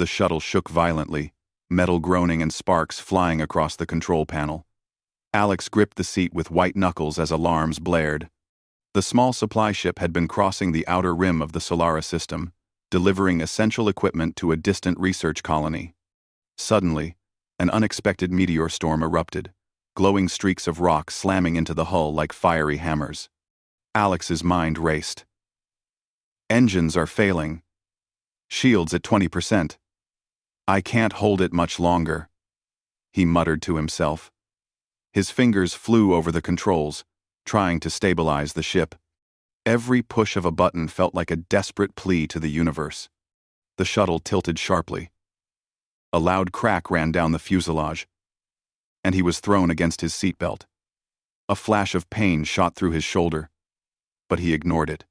The shuttle shook violently, metal groaning and sparks flying across the control panel. Alex gripped the seat with white knuckles as alarms blared. The small supply ship had been crossing the outer rim of the Solaris system, delivering essential equipment to a distant research colony. Suddenly, an unexpected meteor storm erupted, glowing streaks of rock slamming into the hull like fiery hammers. Alex's mind raced. Engines are failing. Shields at 20%. I can't hold it much longer, he muttered to himself. His fingers flew over the controls, trying to stabilize the ship. Every push of a button felt like a desperate plea to the universe. The shuttle tilted sharply. A loud crack ran down the fuselage, and he was thrown against his seatbelt. A flash of pain shot through his shoulder, but he ignored it.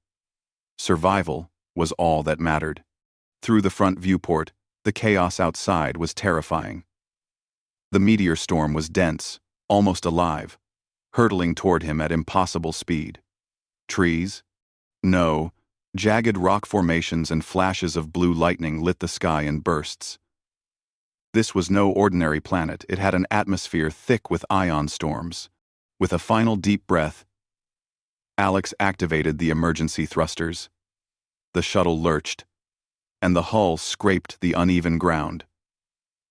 Survival was all that mattered. Through the front viewport, the chaos outside was terrifying. The meteor storm was dense, almost alive, hurtling toward him at impossible speed. Trees? No, jagged rock formations and flashes of blue lightning lit the sky in bursts. This was no ordinary planet. It had an atmosphere thick with ion storms. With a final deep breath, Alex activated the emergency thrusters. The shuttle lurched, and the hull scraped the uneven ground,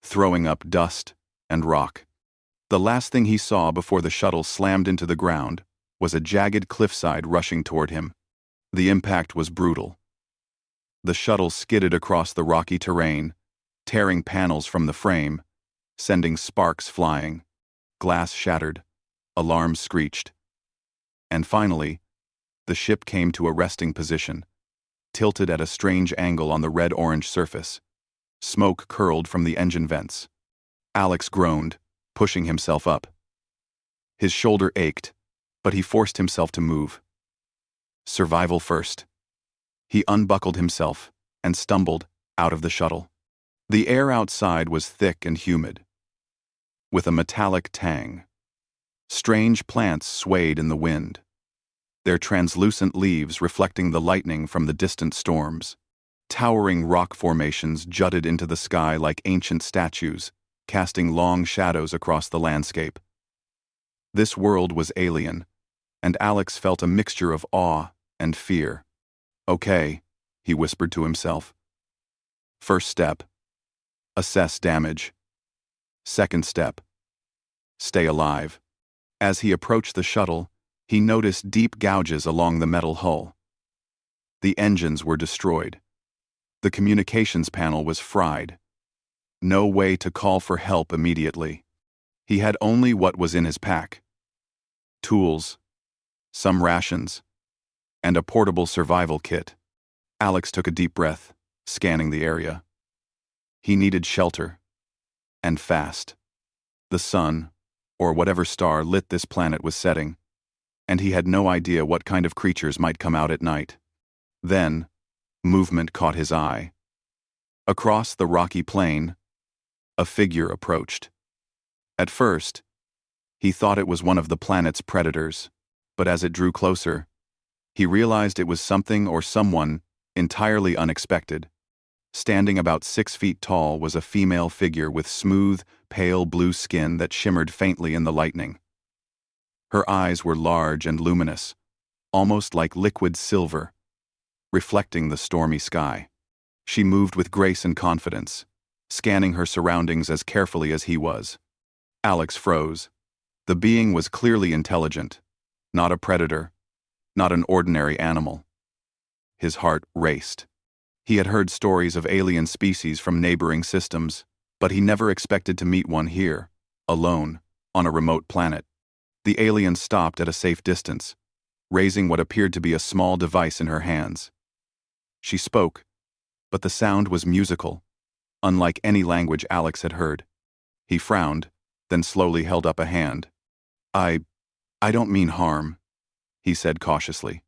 throwing up dust and rock. The last thing he saw before the shuttle slammed into the ground was a jagged cliffside rushing toward him. The impact was brutal. The shuttle skidded across the rocky terrain, tearing panels from the frame, sending sparks flying. Glass shattered, alarms screeched. And finally, the ship came to a resting position, tilted at a strange angle on the red-orange surface. Smoke curled from the engine vents. Alex groaned, pushing himself up. His shoulder ached, but he forced himself to move. Survival first. He unbuckled himself and stumbled out of the shuttle. The air outside was thick and humid, with a metallic tang. Strange plants swayed in the wind, their translucent leaves reflecting the lightning from the distant storms. Towering rock formations jutted into the sky like ancient statues, casting long shadows across the landscape. This world was alien, and Alex felt a mixture of awe and fear. Okay, he whispered to himself. First step: assess damage. Second step: stay alive. As he approached the shuttle, he noticed deep gouges along the metal hull. The engines were destroyed. The communications panel was fried. No way to call for help immediately. He had only what was in his pack: tools, some rations, and a portable survival kit. Alex took a deep breath, scanning the area. He needed shelter, and fast. The sun, or whatever star lit this planet, was setting, and he had no idea what kind of creatures might come out at night. Then, movement caught his eye. Across the rocky plain, a figure approached. At first, he thought it was one of the planet's predators, but as it drew closer, he realized it was something or someone entirely unexpected. Standing about 6 feet tall was a female figure with smooth, pale blue skin that shimmered faintly in the lightning. Her eyes were large and luminous, almost like liquid silver, reflecting the stormy sky. She moved with grace and confidence, scanning her surroundings as carefully as he was. Alex froze. The being was clearly intelligent, not a predator, not an ordinary animal. His heart raced. He had heard stories of alien species from neighboring systems, but he never expected to meet one here, alone, on a remote planet. The alien stopped at a safe distance, raising what appeared to be a small device in her hands. She spoke, but the sound was musical, unlike any language Alex had heard. He frowned, then slowly held up a hand. I don't mean harm, he said cautiously.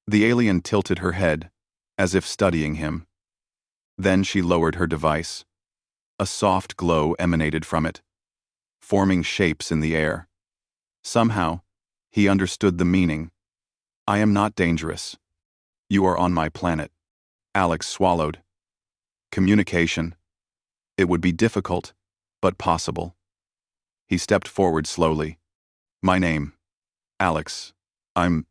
The alien tilted her head, as if studying him. Then she lowered her device. A soft glow emanated from it, forming shapes in the air. Somehow, he understood the meaning. I am not dangerous. You are on my planet. Alex swallowed. Communication. It would be difficult, but possible. He stepped forward slowly. My name, Alex. I'm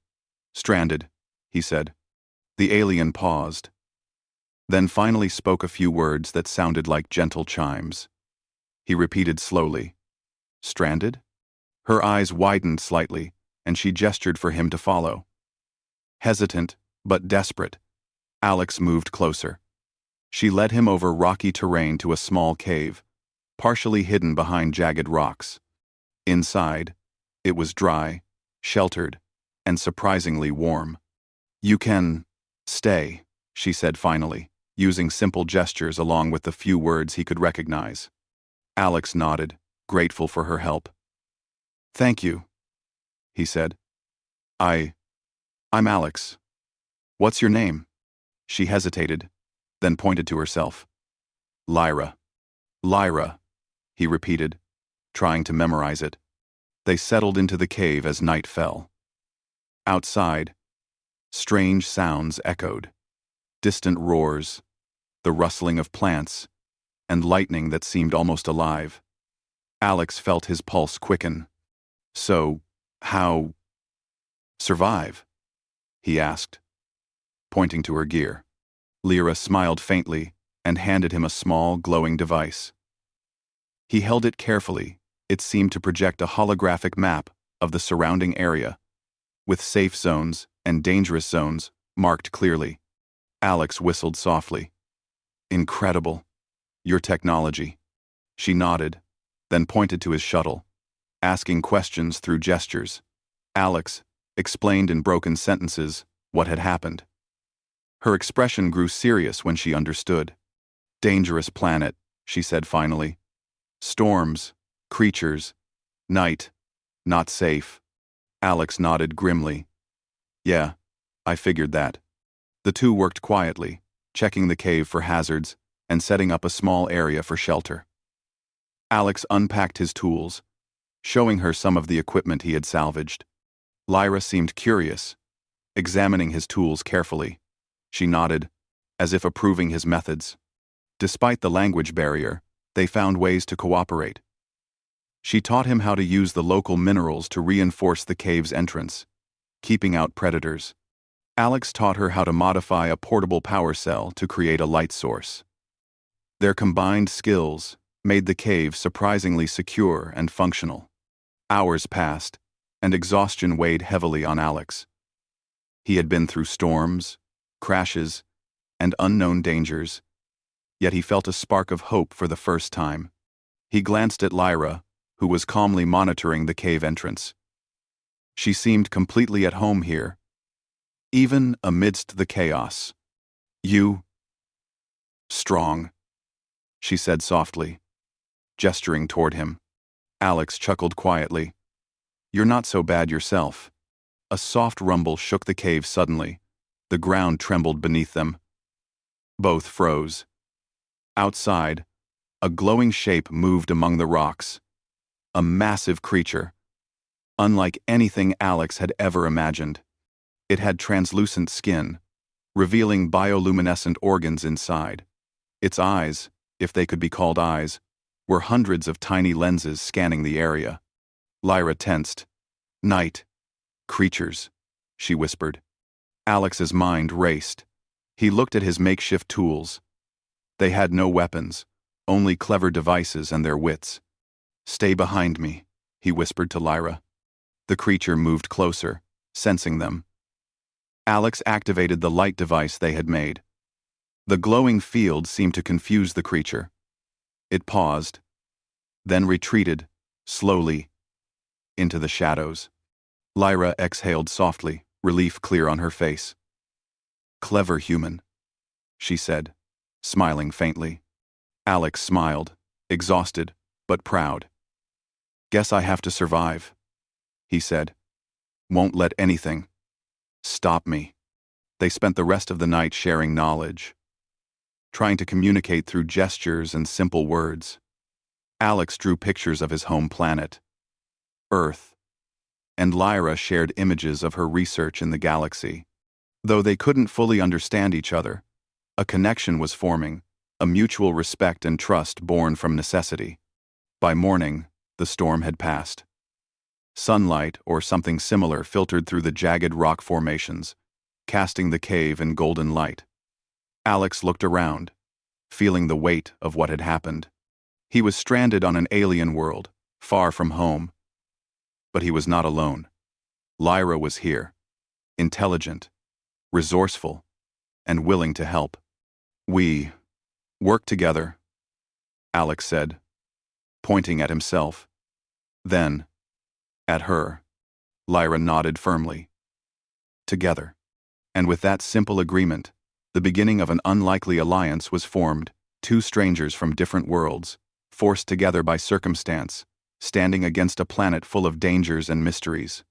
stranded, he said. The alien paused, then finally spoke a few words that sounded like gentle chimes. He repeated slowly, stranded? Her eyes widened slightly, and she gestured for him to follow. Hesitant, but desperate, Alex moved closer. She led him over rocky terrain to a small cave, partially hidden behind jagged rocks. Inside, it was dry, sheltered, and surprisingly warm. You can stay, she said finally, using simple gestures along with the few words he could recognize. Alex nodded, grateful for her help. Thank you, he said. I'm Alex. What's your name? She hesitated, then pointed to herself. Lyra. Lyra, he repeated, trying to memorize it. They settled into the cave as night fell. Outside, strange sounds echoed. Distant roars, the rustling of plants, and lightning that seemed almost alive. Alex felt his pulse quicken. So, how survive? He asked, pointing to her gear. Lyra smiled faintly and handed him a small, glowing device. He held it carefully. It seemed to project a holographic map of the surrounding area, with safe zones and dangerous zones marked clearly. Alex whistled softly. Incredible. Your technology. She nodded, then pointed to his shuttle, asking questions through gestures. Alex explained in broken sentences what had happened. Her expression grew serious when she understood. Dangerous planet, she said finally. Storms, creatures, night, not safe. Alex nodded grimly. Yeah, I figured that. The two worked quietly, checking the cave for hazards and setting up a small area for shelter. Alex unpacked his tools, showing her some of the equipment he had salvaged. Lyra seemed curious, examining his tools carefully. She nodded, as if approving his methods. Despite the language barrier, they found ways to cooperate. She taught him how to use the local minerals to reinforce the cave's entrance, keeping out predators. Alex taught her how to modify a portable power cell to create a light source. Their combined skills made the cave surprisingly secure and functional. Hours passed, and exhaustion weighed heavily on Alex. He had been through storms, crashes, and unknown dangers, yet he felt a spark of hope for the first time. He glanced at Lyra, who was calmly monitoring the cave entrance. She seemed completely at home here, even amidst the chaos. You, strong, she said softly, gesturing toward him. Alex chuckled quietly. You're not so bad yourself. A soft rumble shook the cave suddenly. The ground trembled beneath them. Both froze. Outside, a glowing shape moved among the rocks. A massive creature, unlike anything Alex had ever imagined. It had translucent skin, revealing bioluminescent organs inside. Its eyes, if they could be called eyes, were hundreds of tiny lenses scanning the area. Lyra tensed. Night. Creatures, she whispered. Alex's mind raced. He looked at his makeshift tools. They had no weapons, only clever devices and their wits. Stay behind me, he whispered to Lyra. The creature moved closer, sensing them. Alex activated the light device they had made. The glowing field seemed to confuse the creature. It paused, then retreated, slowly, into the shadows. Lyra exhaled softly, relief clear on her face. Clever human, she said, smiling faintly. Alex smiled, exhausted, but proud. Guess I have to survive, he said. Won't let anything stop me. They spent the rest of the night sharing knowledge, trying to communicate through gestures and simple words. Alex drew pictures of his home planet, Earth, and Lyra shared images of her research in the galaxy. Though they couldn't fully understand each other, a connection was forming, a mutual respect and trust born from necessity. By morning, the storm had passed. Sunlight, or something similar, filtered through the jagged rock formations, casting the cave in golden light. Alex looked around, feeling the weight of what had happened. He was stranded on an alien world, far from home. But he was not alone. Lyra was here, intelligent, resourceful, and willing to help. "We work together," Alex said, pointing at himself. Then, at her, Lyra nodded firmly. Together. And with that simple agreement, the beginning of an unlikely alliance was formed, two strangers from different worlds, forced together by circumstance, standing against a planet full of dangers and mysteries.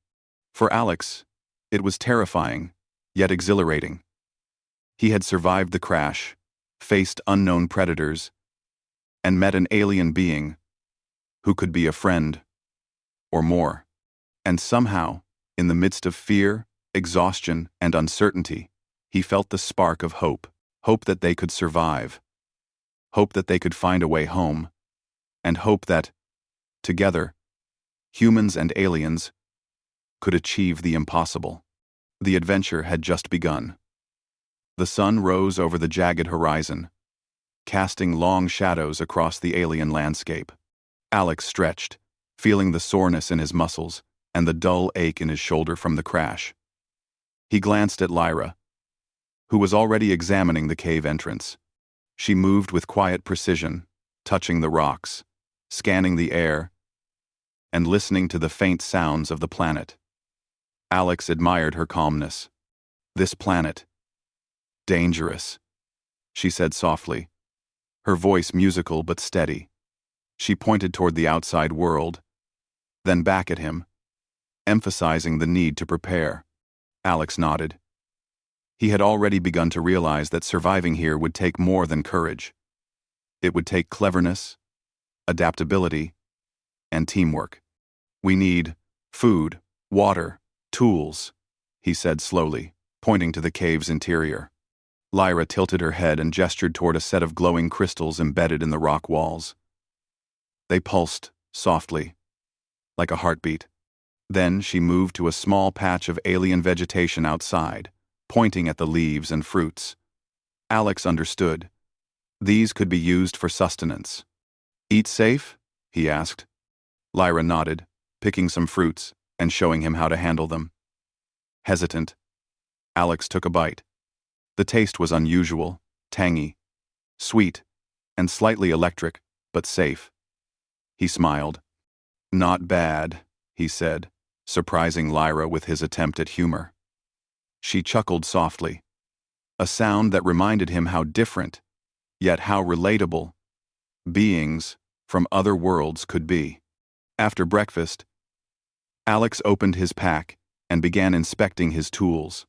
For Alex, it was terrifying, yet exhilarating. He had survived the crash, faced unknown predators, and met an alien being who could be a friend, or more. And somehow, in the midst of fear, exhaustion, and uncertainty, he felt the spark of hope that they could survive, hope that they could find a way home, and hope that, together, humans and aliens could achieve the impossible. The adventure had just begun. The sun rose over the jagged horizon, casting long shadows across the alien landscape. Alex stretched, feeling the soreness in his muscles and the dull ache in his shoulder from the crash. He glanced at Lyra, who was already examining the cave entrance. She moved with quiet precision, touching the rocks, scanning the air, and listening to the faint sounds of the planet. Alex admired her calmness. "This planet. Dangerous," she said softly, her voice musical but steady. She pointed toward the outside world, then back at him, emphasizing the need to prepare. Alex nodded. He had already begun to realize that surviving here would take more than courage. It would take cleverness, adaptability, and teamwork. "We need food, water, tools," he said slowly, pointing to the cave's interior. Lyra tilted her head and gestured toward a set of glowing crystals embedded in the rock walls. They pulsed softly, like a heartbeat. Then she moved to a small patch of alien vegetation outside, pointing at the leaves and fruits. Alex understood. These could be used for sustenance. "Eat safe?" he asked. Lyra nodded, picking some fruits and showing him how to handle them. Hesitant, Alex took a bite. The taste was unusual, tangy, sweet, and slightly electric, but safe. He smiled. "Not bad," he said, surprising Lyra with his attempt at humor. She chuckled softly, a sound that reminded him how different, yet how relatable, beings from other worlds could be. After breakfast, Alex opened his pack and began inspecting his tools.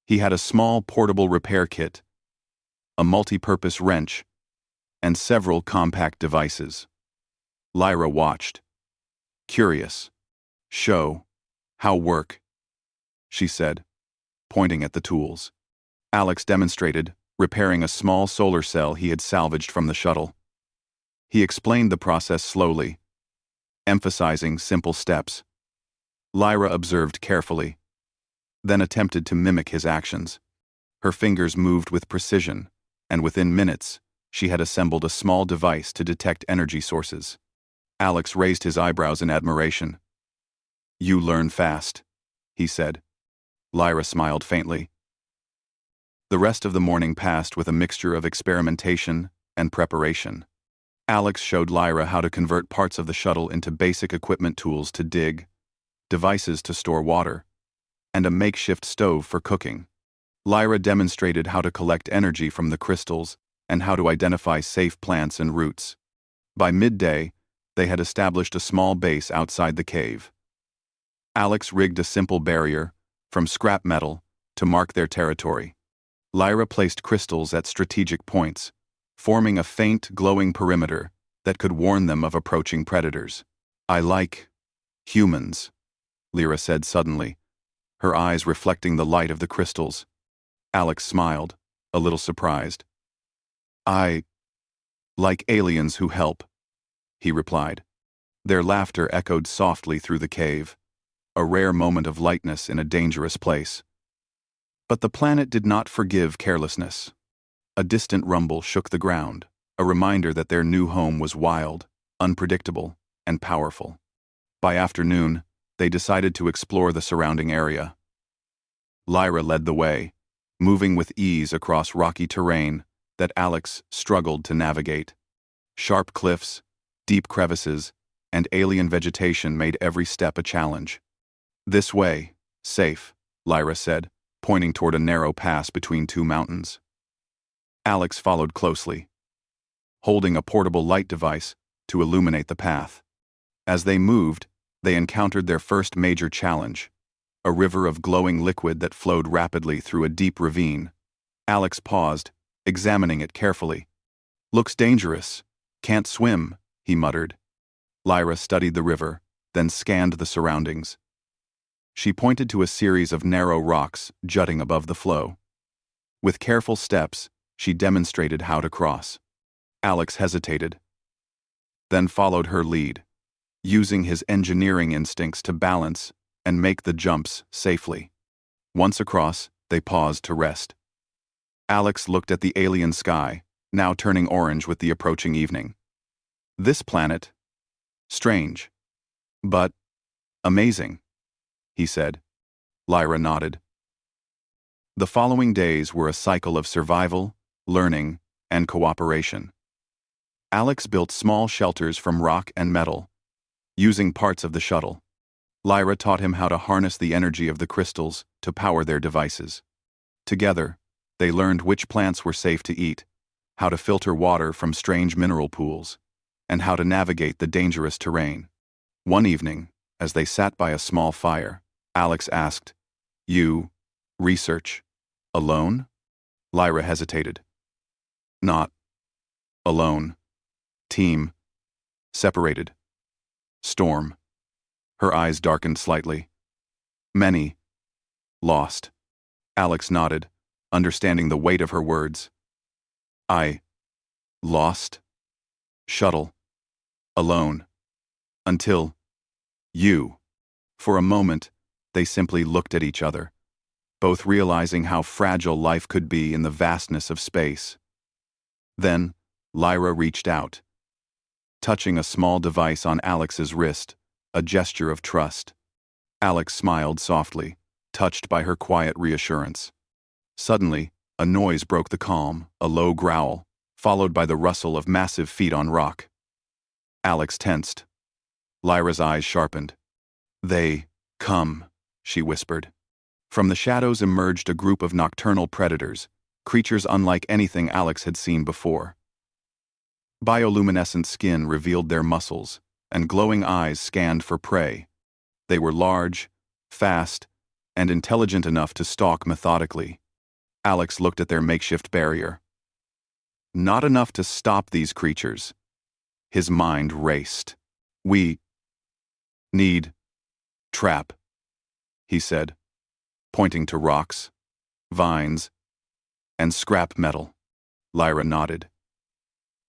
He had a small portable repair kit, a multi-purpose wrench, and several compact devices. Lyra watched. "Curious. Show. How work," she said, pointing at the tools. Alex demonstrated, repairing a small solar cell he had salvaged from the shuttle. He explained the process slowly, emphasizing simple steps. Lyra observed carefully, then attempted to mimic his actions. Her fingers moved with precision, and within minutes, she had assembled a small device to detect energy sources. Alex raised his eyebrows in admiration. "You learn fast," he said. Lyra smiled faintly. The rest of the morning passed with a mixture of experimentation and preparation. Alex showed Lyra how to convert parts of the shuttle into basic equipment tools to dig, devices to store water, and a makeshift stove for cooking. Lyra demonstrated how to collect energy from the crystals and how to identify safe plants and roots. By midday, they had established a small base outside the cave. Alex rigged a simple barrier, from scrap metal, to mark their territory. Lyra placed crystals at strategic points, forming a faint, glowing perimeter that could warn them of approaching predators. "I like humans," Lyra said suddenly, her eyes reflecting the light of the crystals. Alex smiled, a little surprised. I like aliens who help, he replied. Their laughter echoed softly through the cave, a rare moment of lightness in a dangerous place. But the planet did not forgive carelessness. A distant rumble shook the ground, a reminder that their new home was wild, unpredictable, and powerful. By afternoon, they decided to explore the surrounding area. Lyra led the way, moving with ease across rocky terrain that Alex struggled to navigate. Sharp cliffs, deep crevices, and alien vegetation made every step a challenge. This way, safe, Lyra said, pointing toward a narrow pass between two mountains. Alex followed closely, holding a portable light device to illuminate the path. As they moved, they encountered their first major challenge, a river of glowing liquid that flowed rapidly through a deep ravine. Alex paused, examining it carefully. "Looks dangerous. Can't swim," he muttered. Lyra studied the river, then scanned the surroundings. She pointed to a series of narrow rocks jutting above the flow. With careful steps, she demonstrated how to cross. Alex hesitated, then followed her lead, using his engineering instincts to balance and make the jumps safely. Once across, they paused to rest. Alex looked at the alien sky, now turning orange with the approaching evening. This planet, strange, but amazing, he said. Lyra nodded. The following days were a cycle of survival, learning, and cooperation. Alex built small shelters from rock and metal, using parts of the shuttle. Lyra taught him how to harness the energy of the crystals to power their devices. Together, they learned which plants were safe to eat, how to filter water from strange mineral pools, and how to navigate the dangerous terrain. One evening, as they sat by a small fire, Alex asked, "You research alone?" Lyra hesitated. "Not alone. Team. Separated. Storm." Her eyes darkened slightly. "Many. Lost." Alex nodded, understanding the weight of her words. "I lost shuttle alone until you." For a moment, they simply looked at each other, both realizing how fragile life could be in the vastness of space. Then, Lyra reached out, touching a small device on Alex's wrist, a gesture of trust. Alex smiled softly, touched by her quiet reassurance. Suddenly, a noise broke the calm, a low growl, followed by the rustle of massive feet on rock. Alex tensed. Lyra's eyes sharpened. "They come," she whispered. From the shadows emerged a group of nocturnal predators, creatures unlike anything Alex had seen before. Bioluminescent skin revealed their muscles, and glowing eyes scanned for prey. They were large, fast, and intelligent enough to stalk methodically. Alex looked at their makeshift barrier. Not enough to stop these creatures. His mind raced. "We need trap," he said, pointing to rocks, vines, and scrap metal. Lyra nodded.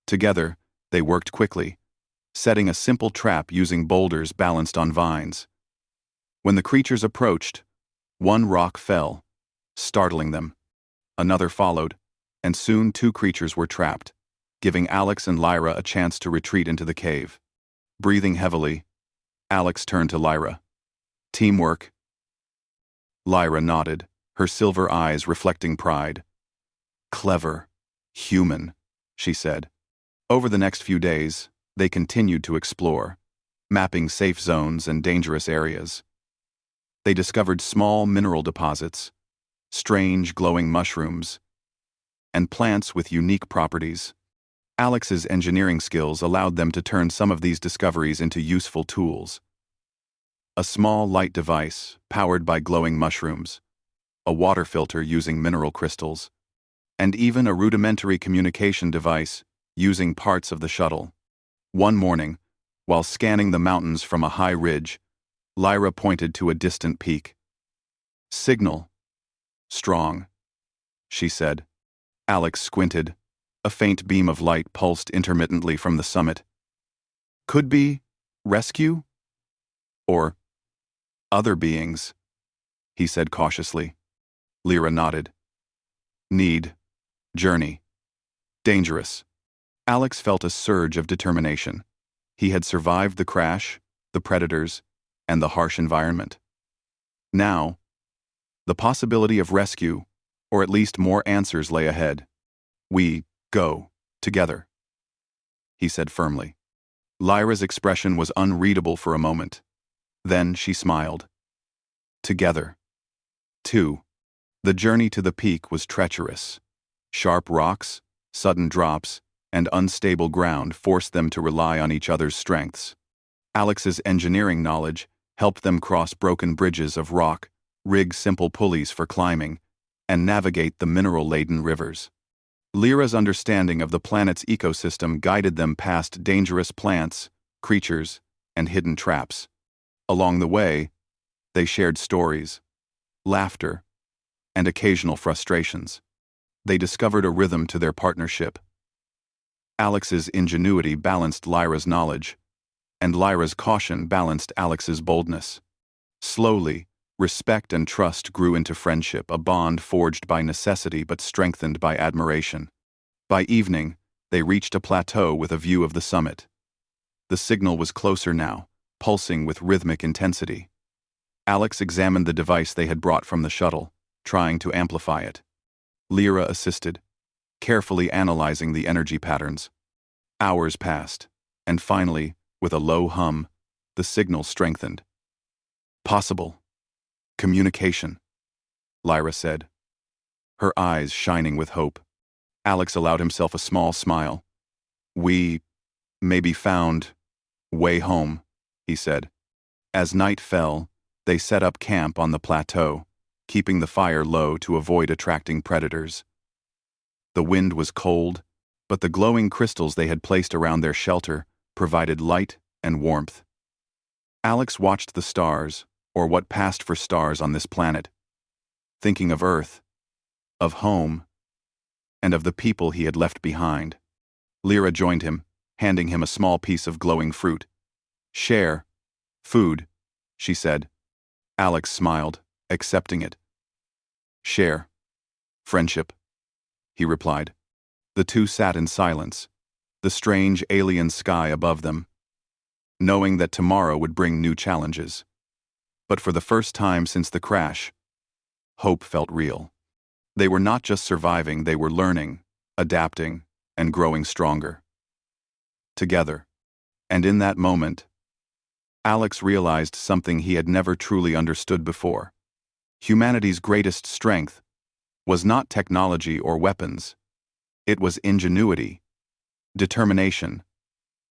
Together, they worked quickly, setting a simple trap using boulders balanced on vines. When the creatures approached, one rock fell, startling them. Another followed, and soon two creatures were trapped, giving Alex and Lyra a chance to retreat into the cave. Breathing heavily, Alex turned to Lyra. "Teamwork?" Lyra nodded, her silver eyes reflecting pride. "Clever, human," she said. Over the next few days, they continued to explore, mapping safe zones and dangerous areas. They discovered small mineral deposits, strange glowing mushrooms, and plants with unique properties. Alex's engineering skills allowed them to turn some of these discoveries into useful tools. A small light device powered by glowing mushrooms, a water filter using mineral crystals, and even a rudimentary communication device using parts of the shuttle. One morning, while scanning the mountains from a high ridge, Lyra pointed to a distant peak. "Signal. Strong," she said. Alex squinted, A faint beam of light pulsed intermittently from the summit. Could be rescue? Or other beings, he said cautiously. Lyra nodded. Need. Journey. Dangerous. Alex felt a surge of determination. He had survived the crash, the predators, and the harsh environment. Now, the possibility of rescue, or at least more answers, lay ahead. We go together, he said firmly. Lyra's expression was unreadable for a moment. Then she smiled. Together. 2. The journey to the peak was treacherous. Sharp rocks, sudden drops, and unstable ground forced them to rely on each other's strengths. Alex's engineering knowledge helped them cross broken bridges of rock, rig simple pulleys for climbing, and navigate the mineral-laden rivers. Lyra's understanding of the planet's ecosystem guided them past dangerous plants, creatures, and hidden traps. Along the way, they shared stories, laughter, and occasional frustrations. They discovered a rhythm to their partnership. Alex's ingenuity balanced Lyra's knowledge, and Lyra's caution balanced Alex's boldness. Slowly, respect and trust grew into friendship, a bond forged by necessity but strengthened by admiration. By evening, they reached a plateau with a view of the summit. The signal was closer now, pulsing with rhythmic intensity. Alex examined the device they had brought from the shuttle, trying to amplify it. Lyra assisted, carefully analyzing the energy patterns. Hours passed, and finally, with a low hum, the signal strengthened. Possible. Communication, Lyra said, her eyes shining with hope. Alex allowed himself a small smile. We may be found way home, he said. As night fell, they set up camp on the plateau, keeping the fire low to avoid attracting predators. The wind was cold, but the glowing crystals they had placed around their shelter provided light and warmth. Alex watched the stars, or what passed for stars on this planet, thinking of Earth, of home, and of the people he had left behind. Lyra joined him, handing him a small piece of glowing fruit. Share. Food, she said. Alex smiled, accepting it. Share. Friendship, he replied. The two sat in silence, the strange alien sky above them, knowing that tomorrow would bring new challenges. But for the first time since the crash, hope felt real. They were not just surviving, they were learning, adapting, and growing stronger. Together. And in that moment, Alex realized something he had never truly understood before. Humanity's greatest strength was not technology or weapons. It was ingenuity, determination,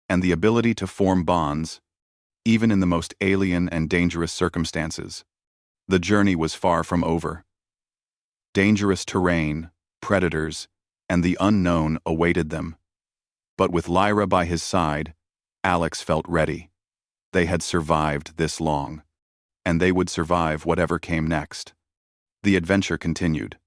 and the ability to form bonds, even in the most alien and dangerous circumstances. The journey was far from over. Dangerous terrain, predators, and the unknown awaited them. But with Lyra by his side, Alex felt ready. They had survived this long, and they would survive whatever came next. The adventure continued.